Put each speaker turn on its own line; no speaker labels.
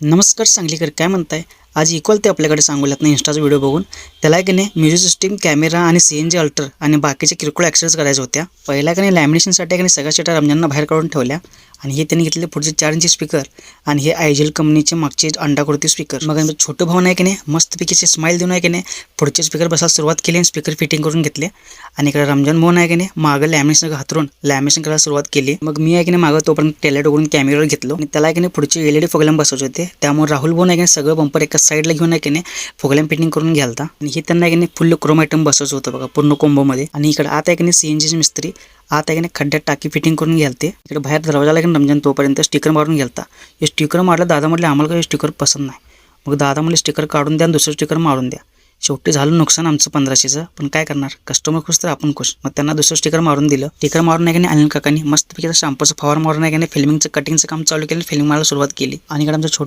नमस्कार सांगलीकर, काय म्हणताय? आज इक्वल ते आपल्याकडे सांगूयात ना इंस्टाचा व्हिडिओ बघून. त्याला की नाही म्युझिक सिस्टीम, कॅमेरा आणि CNG अल्टर आणि बाकीचे किरकोळ ॲक्सेसरीज करायच्या होत्या. पहिला की नाही लॅमिनेशनसाठी की नाही सगळ्या सीटा रमजाननं बाहेर काढून ठेवल्या आणि हे त्यांनी घेतलेले पुढचे 4 इंची स्पीकर आणि हे आयजेल कंपनीचे मागचे अंडाकृती स्पीकर. मग आमचं छोटं भाऊ नाही की नाही मस्तपैकीचे स्माईल देऊन आहे की नाही पुढचे स्पीकर बसायला सुरुवात केली आणि स्पीकर फिटिंग करून घेतले. आणि इकडे रमजान भाऊ आहे की नाही मागं लॅमिनेशन हातरून लॅमिनेशन करायला सुरुवात केली. मग मी आहे की नाही मागं तोपर्यंत टेलेट उघडून कॅमेरावर घेतलो आणि त्याला की नाही पुढचे LED फुगलॅम्प बसवायचे होते. त्यामुळे राहुल भाऊ आहे की नाही सगळं बंपर एका साईडला घेऊन आहे की नाही फुगलॅम्प फिटिंग करून घ्यालता आणि हे त्यांना की नाही फुल क्रोम आयटम बसवायचं होतं बघा पूर्ण कोंबोमध्ये. आणि इकडे आता आहे की नाही CNGचे मिस्त्री आता आहे की नाही खड्ड्यात टाकी फिटिंग करून घ्यालते. इकडे बाहेर दरवाजाला की रमजान तोपर्यंत स्टिकर मारून घ्यालता. हे स्टिकर मारलं, दादा म्हटलं आम्हाला काही स्टिकर पसंत नाही. मग दादा म्हटले स्टिकर काढून द्या आणि दुसरं स्टिकर मारून द्या. शेवटी झालं नुकसान आमचं 1500चं, पण काय करणार, कस्टमर खुश तर आपण खुश. मग त्यांना दुसरं स्टिकर मारून दिलं. स्टिकर मारून नाही की नाही अनिल काकांनी मस्तपैकी शॅम्पूचं फवार मारून नाही की नाही फिल्मिंगचं कटिंगचं काम चालू केलं, फिल्मिंग मारायला सुरुवात केली. आणि इकडे आमचं छोटं